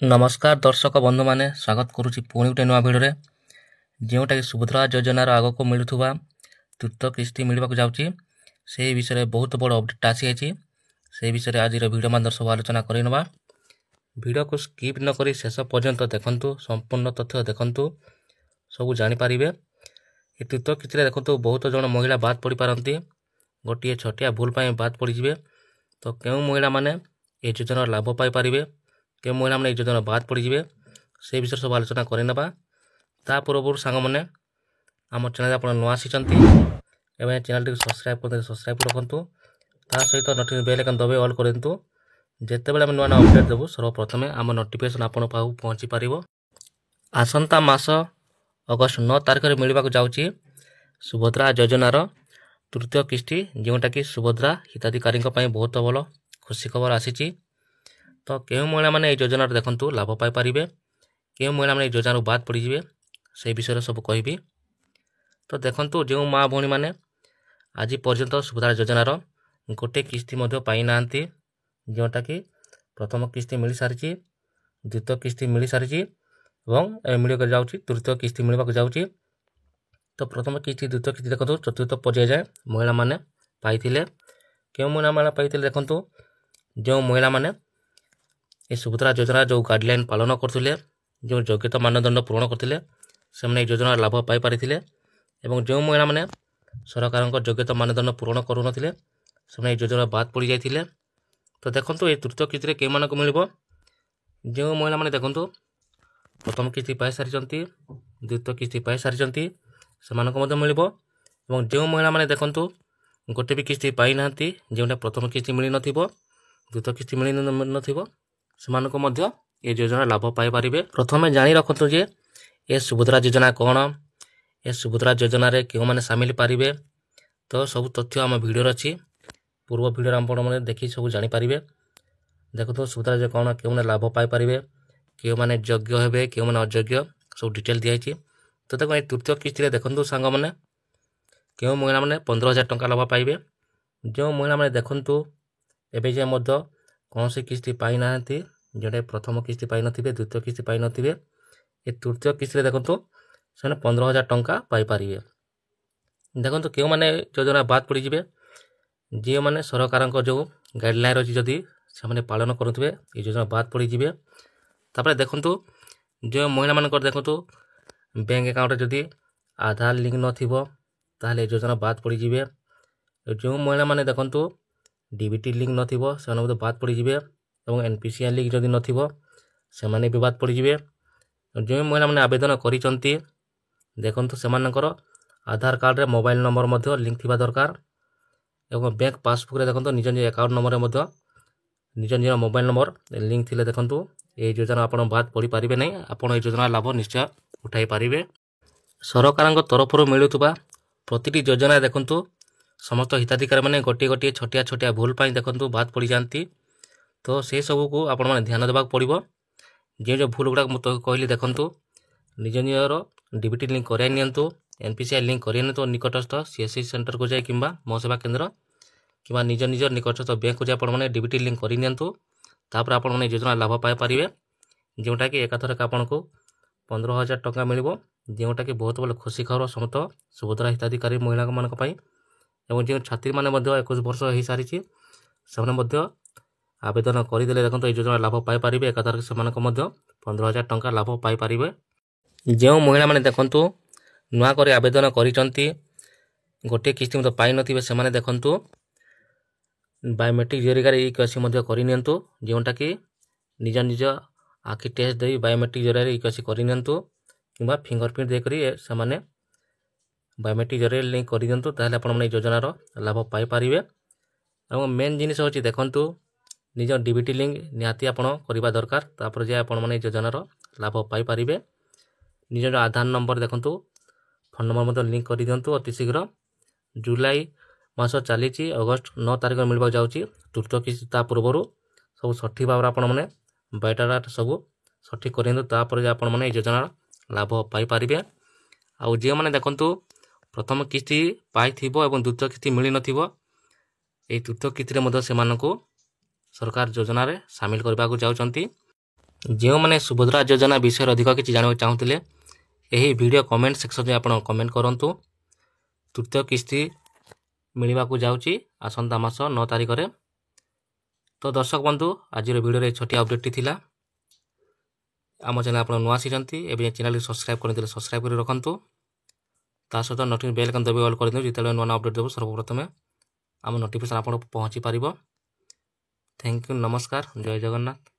नमस्कार दर्शक बंधु मैंने स्वागत करुच्ची पुणी गोटे नुआ भिडियो जोटा कि सुभद्रा योजनार आग को मिलूवा तृतीय किस्ती मिलवाक जाऊँगी से विषय में बहुत बड़ अपडेट आसी से विषय आज भिडियो माध्यम सब आलोचना करवा। भिडियो को स्किप न करी शेष पर्यंत देखंतु, संपूर्ण तथ्य देखंतु, सब जानीपर। ये तृतीय किस्ती देखंतु बहुत जन महिला बाद पड़ पारती, गोटे छटिया भूल बाद पड़े। तो क्यों महिला माने ये योजनार लाभ पाइपर, क्यों महिला मैंने योजना बाद पड़े से विषय सब आलोचना करवा। ता पूर्व सांग मैंने आम चैनल आप नुआ आसी चैनल टी सब्सक्राइब कर सब्सक्राइब रखु, ता सहित नोटिफिकेशन बेल आइकन दबाई ऑल कर दिंतु। जितेबाला नुआ नुआ अपडेट देवु सर्वप्रथमे आम नोटिफिकेशन आपन पाखु पहुँची पार। आसंता मास अगस्ट 9 तारिख में मिलवाक जाऊँगी सुभद्रा योजनार तृतीय किस्ती, जोटा कि सुभद्रा हिताधिकारी बहुत भल खुशी खबर आसी। तो क्यों महिला मैंने योजना देखंतु लाभ पाइपर, क्यों महिला मैंने योजना बाद पड़े से विषय सब कहि। तो देखंतु जो माँ भौणी मैंने आज पर्यंत सुभद्रा योजनार गोटे किस्ती पाई ना, जोटा कि प्रथम किस्ती मिल सारी, द्वितीय किस्ती मिल सारी और मिल जाऊँगी तृतीय किस्ती मिलवाक जाऊँगी। तो प्रथम किस्ती द्वितीय किस्ती देखो चतुर्थ पर्याय जाए महिला मैंने पाई। क्यों महिला मैंने पाई देखंतु जो महिला मैंने ये सुभद्रा योजना जो गाइडलाइन पालन करते, जो योग्यता मानदंड पूरण करते से योजना लाभ पाइपर। जो महिला मैंने सरकार योग्यता मानदंड पूरण करूँ से योजना बाद पड़ जाते। तो देखो ये तृतीय किस्ती के मानक मिल, जो महिला मैंने देखो प्रथम किस्ती पाई सारी, द्वितीय किस्ती पाई सारी से मिल। जो महिला मैंने देखो गोटे भी किस्ती पाई ना, जोटा प्रथम किस्ती मिल नथिबो, द्वितीय किस्ती मिल नथिबो, सेमानको मध्य ये योजना लाभ पाइपर। प्रथमे जानी रखु जे ये सुभद्रा योजना कौन, ये सुभद्रा योजना रे क्यों मैंने सामिल पारिबे। तो सब तथ्य आम भिडियो अच्छी, पूर्व भिडियो आपने देखी सब जानीपर। देखो तो सुभद्रा योजना कौन, क्यों मैंने लाभ पाइपर, क्यों मैंने योग्य हे, क्यों मैंने अयोग्य, सब डिटेल दिखाई। तो देखो ये तृतीय किस्ती देखो सांग मैंने क्यों महिला मैंने 15,000 टंका लाभ पाइबे। जो महिला मैंने देखु एवं मध्य कौन सी किस्ती पाई ना, जोटे प्रथम किस्ती पाई नथिबे, द्वितीय किस्ती पाई नथिबे, ये तृतीय किस्ती देखो से 15,000 टंका पाइपर। देखो क्यों मैंने योजना बाद पड़ जाए, जी मैंने सरकार जो गाइडलाइन अच्छी जदि से पालन करुवे ये योजना बाद पड़ जाए। तापर देखो जो महिला मान देखो बैंक अकाउंट जदि आधार लिंक नथिबो ताहले योजना बाद पड़ जाए। जो महिला मैंने देखो डीबीटी लिंक नथिबो से बाद पड़ जाए, और एनपीसीआई लिंक जदि नथिबो से माने भी बाद पड़ जाए। जो महिला मैंने आवेदन करिसंती देखंतु सेमानकर आधार कार्ड रे मोबाइल नंबर मध्य लिंक थिबा दरकार, एवं बैंक पासबुक रे देखंतु निज निज अकाउंट नंबर मध्य निज निज मोबाइल नंबर लिंक थिले देखंतु ये योजना आपण बाद पड़ी पारिबे नहीं, आपण ये योजना लाभ निश्चय उठाई पारिबे। सरकार तरफ मिलुवा प्रतिटी योजना देखंतु समस्त हिताधिकारी मैंने गोटे गोटे छटिया छटिया भूल देखंतु बाद पड़ जाती। तो से सब को आपण मैंने ध्यान देवाक पड़ो। जो भूल गुड़ाक मुझे कहली देखंतु निज निजर डीबीटी लिंक कराई नियंतु, एनपीसीआई लिंक कराई नियंतु निकटस्थ सीएससी सेंटर को जाए किंबा मोसेवा केंद्र किंबा निज निजर निकटस्थ बैंक को जाए आपण मैंने डीबीटी लिंक कर नियंतु। तापर आपण मैंने योजना लाभ पाई पारिबे, जोटा कि एकाथरक आपण को 15,000 टंका मिलिबो, जोटा कि बहुत बड़ खुशी खबर समस्त सुभद्रा हिताधिकारी महिला मानक पई। एवं जो छात्री माने 21 वर्ष हो सारी से आवेदन करदे देखो ये योजना लाभ पाइपर, एकाथरक से 15,000 टंका लाभ पाइपर। जो महिला मैंने देखु नुआ कर आवेदन करिसंती गोटे किस्ती मत पाई नथिबे से देखु बायोमेट्रिक जरिए इक्यासी करनियंतु, जोटा कि निज निज आखि टेस्ट दे बायोमेट्रिक जरिए इक्यासी करनियंतु किंबा फिंगरप्रिंट देकर से बायोमेट्रिक जरिए लिंक कर दिंतु, ताहले आपण माने योजनार लाभ पाई पारिबे। और मेन जिनिस होची देखंतु निज डीबीटी लिंक निहाती आपण करबा दरकार, तापर जे आपण माने योजनार लाभ पाई पारिबे। निज आधार नंबर देखंतु फोन नंबर मत लिंक कर दिंतु अति शीघ्र। जुलाई मास चली अगस्ट 9 तारिख मिलवा जाऊँगी तृतीय किस्ती, ता पूर्व सब सठिक भाव आपण मैंने बायोडाटा सब सठिक कर आपण मैंने योजनार लाभ पाई पारिबे। आउ जे मैंने देखंतु प्रथम किस्ती पाई और द्वितीय किस्ती मिल नथिबो, तृतीय किस्ती से सरकार योजना रे सामिल करने को जाउछंती। ଯେଉଁମାନେ ସୁଭଦ୍ରା ଯୋଜନା ବିଷୟରେ ଅଧିକ କିଛି ଜାଣିବାକୁ ଚାହୁଁଥିଲେ ଏହି ଭିଡ଼ିଓ କମେଣ୍ଟ ସେକ୍ସନରେ ଆପଣ କମେଣ୍ଟ କରନ୍ତୁ। ତୃତୀୟ କିସ୍ତି ମିଳିବାକୁ ଯାଉଛି ଆସନ୍ତା ମାସ 9 ତାରିଖରେ। ତ ଦର୍ଶକ ବନ୍ଧୁ, ଆଜିର ଭିଡ଼ିଓରେ ଏହି ଛୋଟିଆ ଅପଡେଟଟି ଥିଲା। ଆମ ଚ୍ୟାନେଲ ଆପଣ ନୂଆ ଆସିଛନ୍ତି, ଏବେ ଚ୍ୟାନେଲଟି ସବସ୍କ୍ରାଇବ୍ କରିଦେଲେ ସବସ୍କ୍ରାଇବ୍ କରି ରଖନ୍ତୁ। ତା ସହିତ ନୋଟିଫିକେସନ୍ ବେଲ୍ ଆଇକନ୍ ଦବାଇ ଅଲ୍ କରିଦିଅନ୍ତୁ, ଯେତେବେଳେ ନୂଆ ଅପଡେଟ୍ ଦେବୁ ସର୍ବପ୍ରଥମେ ଆମ ନୋଟିଫିକେସନ୍ ଆପଣଙ୍କୁ ପହଞ୍ଚି ପାରିବ। ଥ୍ୟାଙ୍କ ୟୁ, ନମସ୍କାର, ଜୟ ଜଗନ୍ନାଥ।